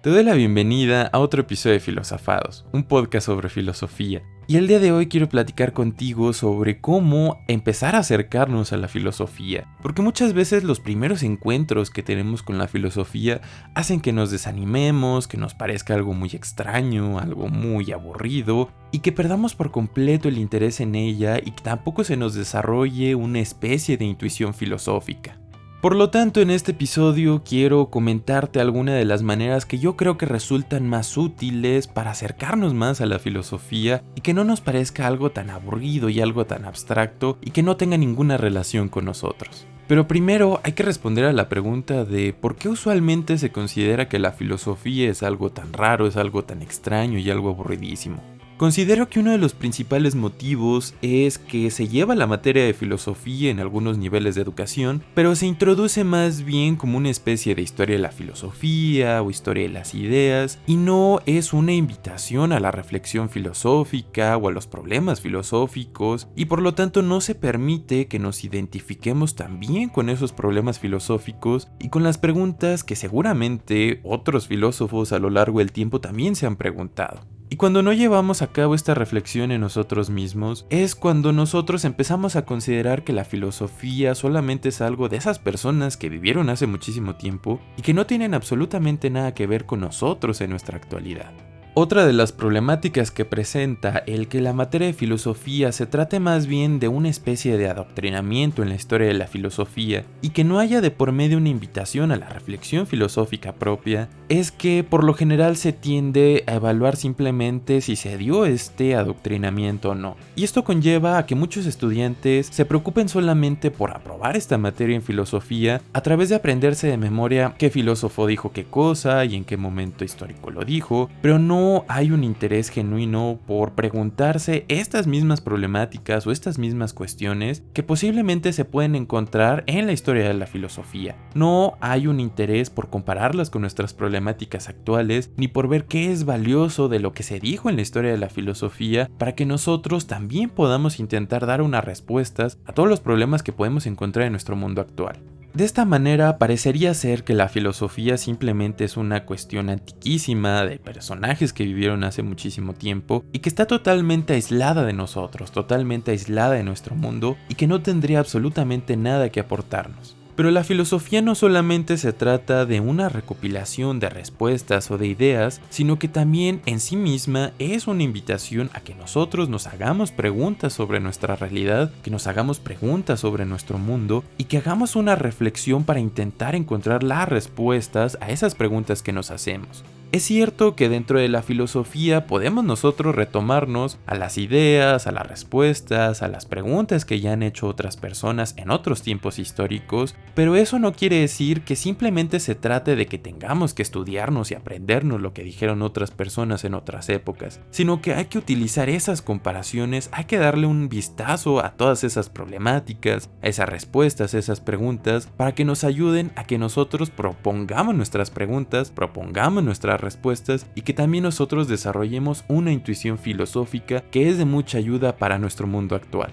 Te doy la bienvenida a otro episodio de Filosofados, un podcast sobre filosofía. Y el día de hoy quiero platicar contigo sobre cómo empezar a acercarnos a la filosofía. Porque muchas veces los primeros encuentros que tenemos con la filosofía hacen que nos desanimemos, que nos parezca algo muy extraño, algo muy aburrido, y que perdamos por completo el interés en ella y que tampoco se nos desarrolle una especie de intuición filosófica. Por lo tanto, en este episodio quiero comentarte algunas de las maneras que yo creo que resultan más útiles para acercarnos más a la filosofía y que no nos parezca algo tan aburrido y algo tan abstracto y que no tenga ninguna relación con nosotros. Pero primero hay que responder a la pregunta de ¿por qué usualmente se considera que la filosofía es algo tan raro, es algo tan extraño y algo aburridísimo? Considero que uno de los principales motivos es que se lleva la materia de filosofía en algunos niveles de educación, pero se introduce más bien como una especie de historia de la filosofía o historia de las ideas, y no es una invitación a la reflexión filosófica o a los problemas filosóficos, y por lo tanto no se permite que nos identifiquemos también con esos problemas filosóficos y con las preguntas que seguramente otros filósofos a lo largo del tiempo también se han preguntado. Y cuando no llevamos a cabo esta reflexión en nosotros mismos, es cuando nosotros empezamos a considerar que la filosofía solamente es algo de esas personas que vivieron hace muchísimo tiempo y que no tienen absolutamente nada que ver con nosotros en nuestra actualidad. Otra de las problemáticas que presenta el que la materia de filosofía se trate más bien de una especie de adoctrinamiento en la historia de la filosofía y que no haya de por medio una invitación a la reflexión filosófica propia, es que por lo general se tiende a evaluar simplemente si se dio este adoctrinamiento o no. Y esto conlleva a que muchos estudiantes se preocupen solamente por aprobar esta materia en filosofía a través de aprenderse de memoria qué filósofo dijo qué cosa y en qué momento histórico lo dijo, pero no hay un interés genuino por preguntarse estas mismas problemáticas o estas mismas cuestiones que posiblemente se pueden encontrar en la historia de la filosofía. No hay un interés por compararlas con nuestras problemáticas actuales, ni por ver qué es valioso de lo que se dijo en la historia de la filosofía para que nosotros también podamos intentar dar unas respuestas a todos los problemas que podemos encontrar en nuestro mundo actual. De esta manera parecería ser que la filosofía simplemente es una cuestión antiquísima de personajes que vivieron hace muchísimo tiempo y que está totalmente aislada de nosotros, totalmente aislada de nuestro mundo y que no tendría absolutamente nada que aportarnos. Pero la filosofía no solamente se trata de una recopilación de respuestas o de ideas, sino que también en sí misma es una invitación a que nosotros nos hagamos preguntas sobre nuestra realidad, que nos hagamos preguntas sobre nuestro mundo y que hagamos una reflexión para intentar encontrar las respuestas a esas preguntas que nos hacemos. Es cierto que dentro de la filosofía podemos nosotros retomarnos a las ideas, a las respuestas, a las preguntas que ya han hecho otras personas en otros tiempos históricos, pero eso no quiere decir que simplemente se trate de que tengamos que estudiarnos y aprendernos lo que dijeron otras personas en otras épocas, sino que hay que utilizar esas comparaciones, hay que darle un vistazo a todas esas problemáticas, a esas respuestas, a esas preguntas, para que nos ayuden a que nosotros propongamos nuestras preguntas, propongamos nuestras respuestas y que también nosotros desarrollemos una intuición filosófica que es de mucha ayuda para nuestro mundo actual.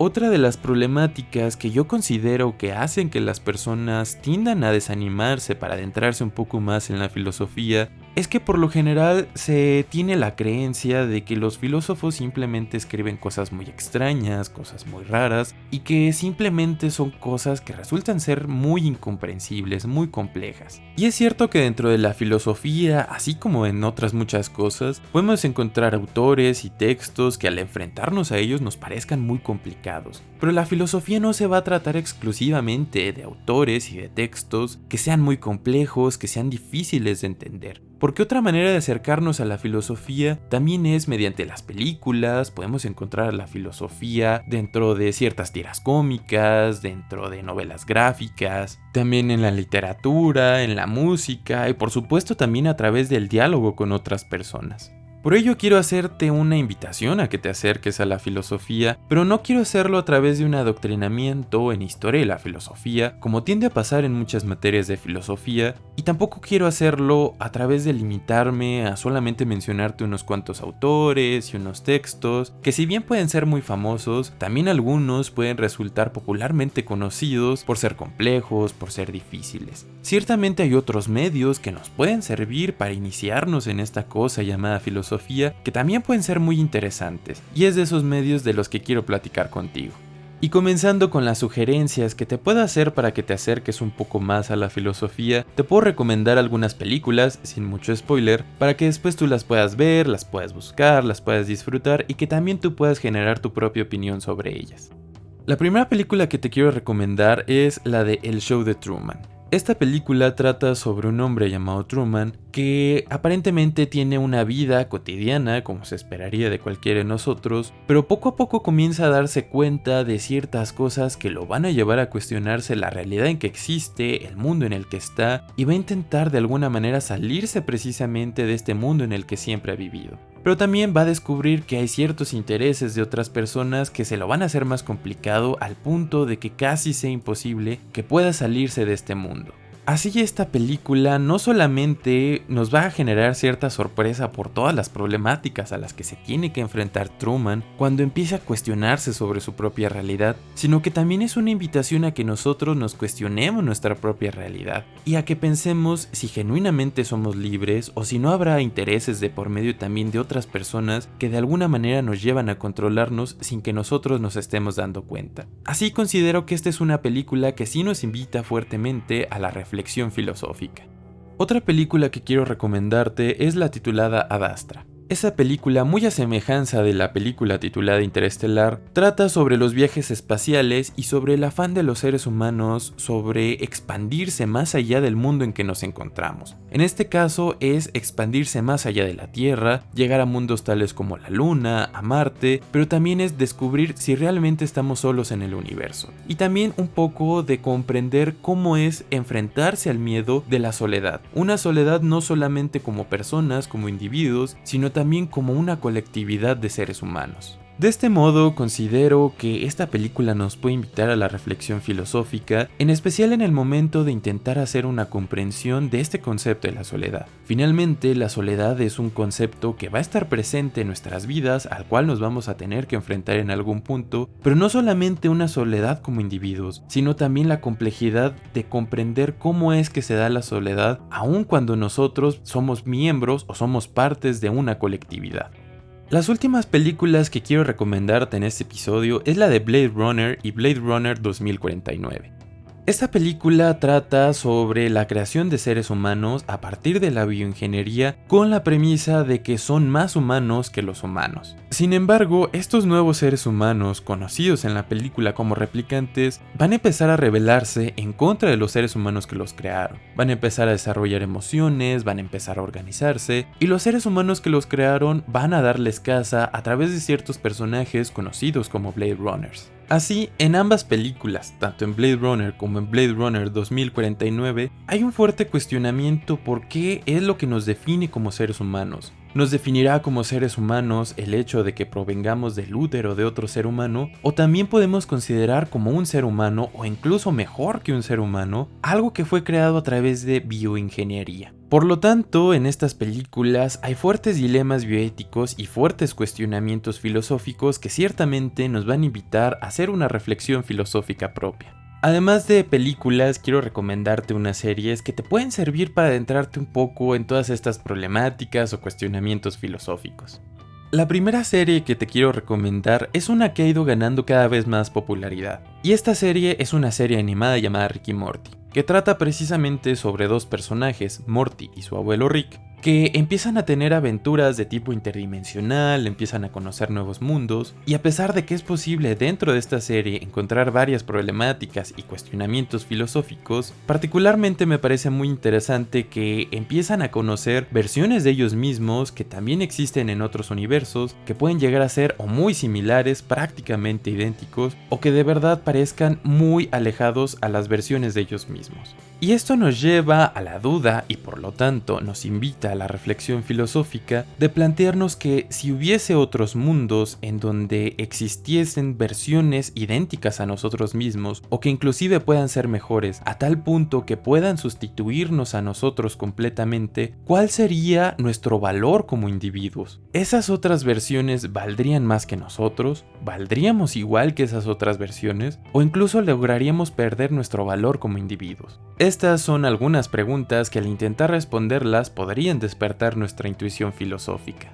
Otra de las problemáticas que yo considero que hacen que las personas tiendan a desanimarse para adentrarse un poco más en la filosofía es que por lo general se tiene la creencia de que los filósofos simplemente escriben cosas muy extrañas, cosas muy raras y que simplemente son cosas que resultan ser muy incomprensibles, muy complejas. Y es cierto que dentro de la filosofía, así como en otras muchas cosas, podemos encontrar autores y textos que al enfrentarnos a ellos nos parezcan muy complicados. Pero la filosofía no se va a tratar exclusivamente de autores y de textos que sean muy complejos, que sean difíciles de entender. Porque otra manera de acercarnos a la filosofía también es mediante las películas. Podemos encontrar la filosofía dentro de ciertas tiras cómicas, dentro de novelas gráficas, también en la literatura, en la música y por supuesto también a través del diálogo con otras personas. Por ello quiero hacerte una invitación a que te acerques a la filosofía, pero no quiero hacerlo a través de un adoctrinamiento en historia de la filosofía, como tiende a pasar en muchas materias de filosofía, y tampoco quiero hacerlo a través de limitarme a solamente mencionarte unos cuantos autores y unos textos, que si bien pueden ser muy famosos, también algunos pueden resultar popularmente conocidos por ser complejos, por ser difíciles. Ciertamente hay otros medios que nos pueden servir para iniciarnos en esta cosa llamada filosofía, que también pueden ser muy interesantes, y es de esos medios de los que quiero platicar contigo. Y comenzando con las sugerencias que te puedo hacer para que te acerques un poco más a la filosofía, te puedo recomendar algunas películas, sin mucho spoiler, para que después tú las puedas ver, las puedas buscar, las puedas disfrutar y que también tú puedas generar tu propia opinión sobre ellas. La primera película que te quiero recomendar es la de El Show de Truman. Esta película trata sobre un hombre llamado Truman que aparentemente tiene una vida cotidiana como se esperaría de cualquiera de nosotros, pero poco a poco comienza a darse cuenta de ciertas cosas que lo van a llevar a cuestionarse la realidad en que existe, el mundo en el que está, y va a intentar de alguna manera salirse precisamente de este mundo en el que siempre ha vivido. Pero también va a descubrir que hay ciertos intereses de otras personas que se lo van a hacer más complicado al punto de que casi sea imposible que pueda salirse de este mundo. Así esta película no solamente nos va a generar cierta sorpresa por todas las problemáticas a las que se tiene que enfrentar Truman cuando empieza a cuestionarse sobre su propia realidad, sino que también es una invitación a que nosotros nos cuestionemos nuestra propia realidad y a que pensemos si genuinamente somos libres o si no habrá intereses de por medio también de otras personas que de alguna manera nos llevan a controlarnos sin que nosotros nos estemos dando cuenta. Así considero que esta es una película que sí nos invita fuertemente a la reflexión filosófica. Otra película que quiero recomendarte es la titulada Ad Astra. Esa película, muy a semejanza de la película titulada Interestelar, trata sobre los viajes espaciales y sobre el afán de los seres humanos sobre expandirse más allá del mundo en que nos encontramos. En este caso es expandirse más allá de la Tierra, llegar a mundos tales como la Luna, a Marte, pero también es descubrir si realmente estamos solos en el universo. Y también un poco de comprender cómo es enfrentarse al miedo de la soledad. Una soledad no solamente como personas, como individuos, sino también como una colectividad de seres humanos. De este modo, considero que esta película nos puede invitar a la reflexión filosófica, en especial en el momento de intentar hacer una comprensión de este concepto de la soledad. Finalmente, la soledad es un concepto que va a estar presente en nuestras vidas, al cual nos vamos a tener que enfrentar en algún punto, pero no solamente una soledad como individuos, sino también la complejidad de comprender cómo es que se da la soledad, aun cuando nosotros somos miembros o somos partes de una colectividad. Las últimas películas que quiero recomendarte en este episodio es la de Blade Runner y Blade Runner 2049. Esta película trata sobre la creación de seres humanos a partir de la bioingeniería con la premisa de que son más humanos que los humanos. Sin embargo, estos nuevos seres humanos, conocidos en la película como replicantes, van a empezar a rebelarse en contra de los seres humanos que los crearon. Van a empezar a desarrollar emociones, van a empezar a organizarse, y los seres humanos que los crearon van a darles caza a través de ciertos personajes conocidos como Blade Runners. Así, en ambas películas, tanto en Blade Runner como en Blade Runner 2049, hay un fuerte cuestionamiento por qué es lo que nos define como seres humanos. ¿Nos definirá como seres humanos el hecho de que provengamos del útero de otro ser humano? ¿O también podemos considerar como un ser humano, o incluso mejor que un ser humano, algo que fue creado a través de bioingeniería? Por lo tanto, en estas películas hay fuertes dilemas bioéticos y fuertes cuestionamientos filosóficos que ciertamente nos van a invitar a hacer una reflexión filosófica propia. Además de películas, quiero recomendarte unas series que te pueden servir para adentrarte un poco en todas estas problemáticas o cuestionamientos filosóficos. La primera serie que te quiero recomendar es una que ha ido ganando cada vez más popularidad. Y esta serie es una serie animada llamada Rick y Morty, que trata precisamente sobre dos personajes, Morty y su abuelo Rick, que empiezan a tener aventuras de tipo interdimensional, empiezan a conocer nuevos mundos, y a pesar de que es posible dentro de esta serie encontrar varias problemáticas y cuestionamientos filosóficos, particularmente me parece muy interesante que empiezan a conocer versiones de ellos mismos que también existen en otros universos, que pueden llegar a ser o muy similares, prácticamente idénticos, o que de verdad parezcan muy alejados a las versiones de ellos mismos. Y esto nos lleva a la duda y por lo tanto nos invita a la reflexión filosófica de plantearnos que si hubiese otros mundos en donde existiesen versiones idénticas a nosotros mismos o que inclusive puedan ser mejores a tal punto que puedan sustituirnos a nosotros completamente, ¿cuál sería nuestro valor como individuos? ¿Esas otras versiones valdrían más que nosotros? ¿Valdríamos igual que esas otras versiones? ¿O incluso lograríamos perder nuestro valor como individuos? Estas son algunas preguntas que al intentar responderlas podrían despertar nuestra intuición filosófica.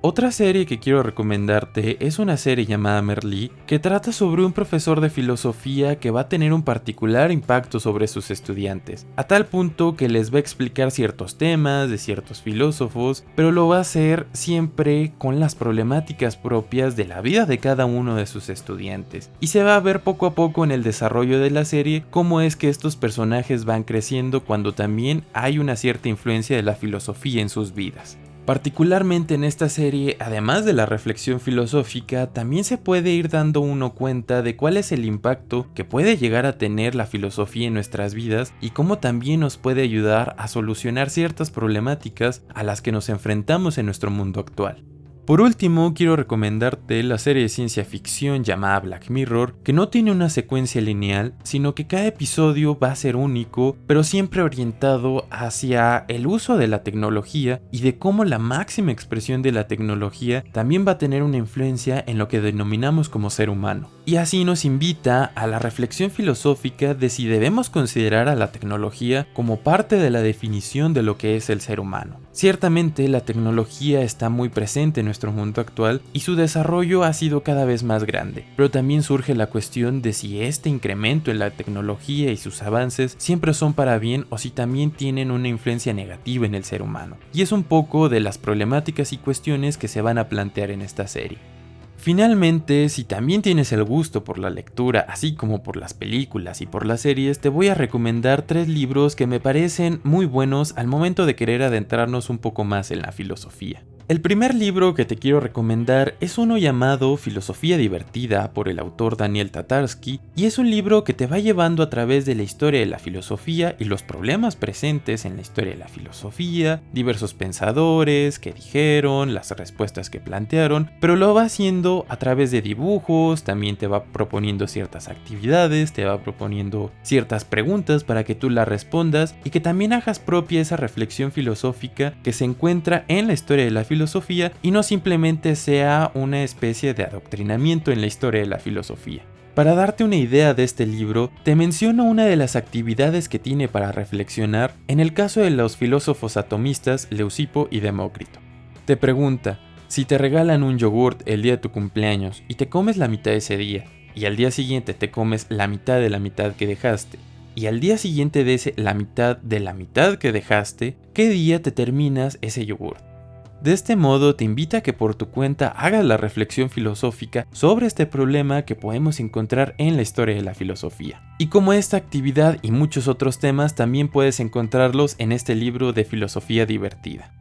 Otra serie que quiero recomendarte es una serie llamada Merlí, que trata sobre un profesor de filosofía que va a tener un particular impacto sobre sus estudiantes, a tal punto que les va a explicar ciertos temas de ciertos filósofos, pero lo va a hacer siempre con las problemáticas propias de la vida de cada uno de sus estudiantes. Y se va a ver poco a poco en el desarrollo de la serie cómo es que estos personajes van creciendo cuando también hay una cierta influencia de la filosofía en sus vidas. Particularmente en esta serie, además de la reflexión filosófica, también se puede ir dando uno cuenta de cuál es el impacto que puede llegar a tener la filosofía en nuestras vidas y cómo también nos puede ayudar a solucionar ciertas problemáticas a las que nos enfrentamos en nuestro mundo actual. Por último, quiero recomendarte la serie de ciencia ficción llamada Black Mirror, que no tiene una secuencia lineal, sino que cada episodio va a ser único, pero siempre orientado hacia el uso de la tecnología y de cómo la máxima expresión de la tecnología también va a tener una influencia en lo que denominamos como ser humano. Y así nos invita a la reflexión filosófica de si debemos considerar a la tecnología como parte de la definición de lo que es el ser humano. Ciertamente la tecnología está muy presente en nuestro mundo actual y su desarrollo ha sido cada vez más grande, pero también surge la cuestión de si este incremento en la tecnología y sus avances siempre son para bien o si también tienen una influencia negativa en el ser humano. Y es un poco de las problemáticas y cuestiones que se van a plantear en esta serie. Finalmente, si también tienes el gusto por la lectura, así como por las películas y por las series, te voy a recomendar 3 libros que me parecen muy buenos al momento de querer adentrarnos un poco más en la filosofía. El primer libro que te quiero recomendar es uno llamado Filosofía Divertida por el autor Daniel Tatarsky, y es un libro que te va llevando a través de la historia de la filosofía y los problemas presentes en la historia de la filosofía, diversos pensadores que dijeron, las respuestas que plantearon, pero lo va haciendo a través de dibujos, también te va proponiendo ciertas actividades, te va proponiendo ciertas preguntas para que tú las respondas y que también hagas propia esa reflexión filosófica que se encuentra en la historia de la filosofía y no simplemente sea una especie de adoctrinamiento en la historia de la filosofía. Para darte una idea de este libro, te menciono una de las actividades que tiene para reflexionar en el caso de los filósofos atomistas Leucipo y Demócrito. Te pregunta, si te regalan un yogurt el día de tu cumpleaños y te comes la mitad ese día, y al día siguiente te comes la mitad de la mitad que dejaste, y al día siguiente de ese la mitad de la mitad que dejaste, ¿qué día te terminas ese yogurt? De este modo te invita a que por tu cuenta hagas la reflexión filosófica sobre este problema que podemos encontrar en la historia de la filosofía. Y como esta actividad y muchos otros temas también puedes encontrarlos en este libro de Filosofía Divertida.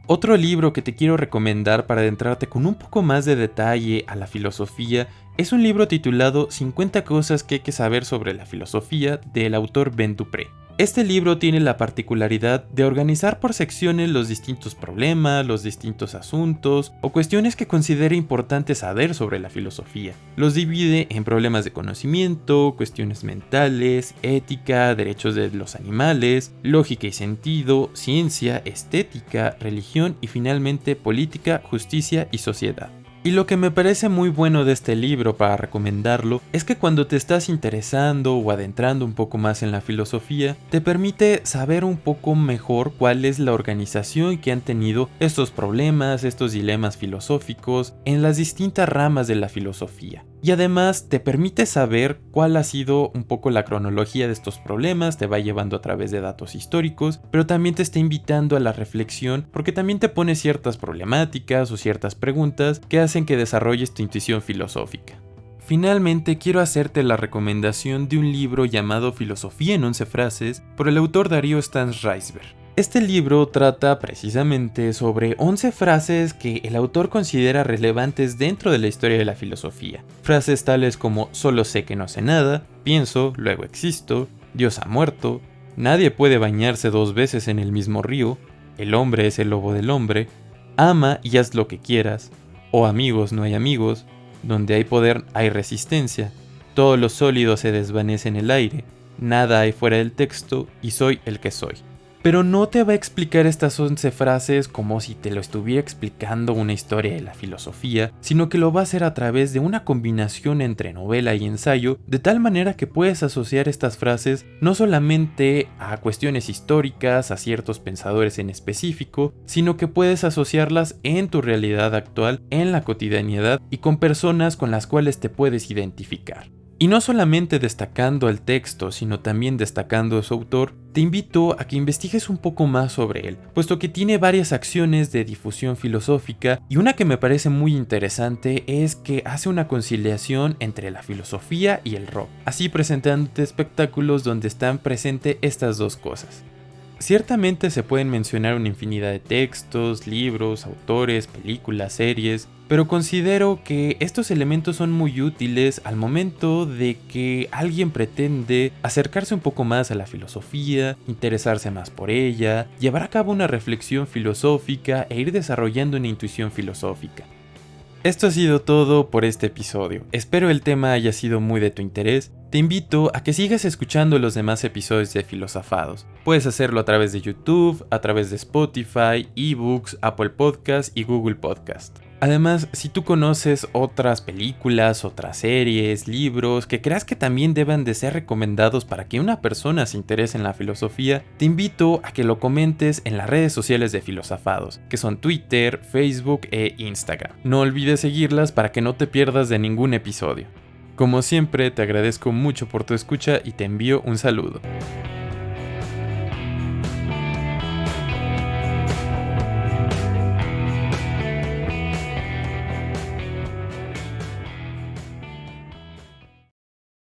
Otro libro que te quiero recomendar para adentrarte con un poco más de detalle a la filosofía es un libro titulado 50 cosas que hay que saber sobre la filosofía del autor Ben Dupré. Este libro tiene la particularidad de organizar por secciones los distintos problemas, los distintos asuntos o cuestiones que considera importante saber sobre la filosofía. Los divide en problemas de conocimiento, cuestiones mentales, ética, derechos de los animales, lógica y sentido, ciencia, estética, religión y finalmente política, justicia y sociedad. Y lo que me parece muy bueno de este libro para recomendarlo es que cuando te estás interesando o adentrando un poco más en la filosofía, te permite saber un poco mejor cuál es la organización que han tenido estos problemas, estos dilemas filosóficos en las distintas ramas de la filosofía. Y además te permite saber cuál ha sido un poco la cronología de estos problemas, te va llevando a través de datos históricos, pero también te está invitando a la reflexión porque también te pone ciertas problemáticas o ciertas preguntas que hacen que desarrolles tu intuición filosófica. Finalmente quiero hacerte la recomendación de un libro llamado Filosofía en 11 frases por el autor Darío Stanz Reisberg. Este libro trata precisamente sobre 11 frases que el autor considera relevantes dentro de la historia de la filosofía. Frases tales como solo sé que no sé nada, pienso, luego existo, Dios ha muerto, nadie puede bañarse 2 veces en el mismo río, el hombre es el lobo del hombre, ama y haz lo que quieras, o amigos no hay amigos, donde hay poder hay resistencia, todo lo sólido se desvanece en el aire, nada hay fuera del texto y soy el que soy. Pero no te va a explicar estas 11 frases como si te lo estuviera explicando una historia de la filosofía, sino que lo va a hacer a través de una combinación entre novela y ensayo, de tal manera que puedes asociar estas frases no solamente a cuestiones históricas, a ciertos pensadores en específico, sino que puedes asociarlas en tu realidad actual, en la cotidianidad y con personas con las cuales te puedes identificar. Y no solamente destacando el texto, sino también destacando a su autor, te invito a que investigues un poco más sobre él, puesto que tiene varias acciones de difusión filosófica y una que me parece muy interesante es que hace una conciliación entre la filosofía y el rock, así presentándote espectáculos donde están presentes estas dos cosas. Ciertamente se pueden mencionar una infinidad de textos, libros, autores, películas, series, pero considero que estos elementos son muy útiles al momento de que alguien pretende acercarse un poco más a la filosofía, interesarse más por ella, llevar a cabo una reflexión filosófica e ir desarrollando una intuición filosófica. Esto ha sido todo por este episodio. Espero el tema haya sido muy de tu interés. Te invito a que sigas escuchando los demás episodios de Filosofados. Puedes hacerlo a través de YouTube, a través de Spotify, eBooks, Apple Podcasts y Google Podcast. Además, si tú conoces otras películas, otras series, libros que creas que también deban de ser recomendados para que una persona se interese en la filosofía, te invito a que lo comentes en las redes sociales de Filosofados, que son Twitter, Facebook e Instagram. No olvides seguirlas para que no te pierdas de ningún episodio. Como siempre, te agradezco mucho por tu escucha y te envío un saludo.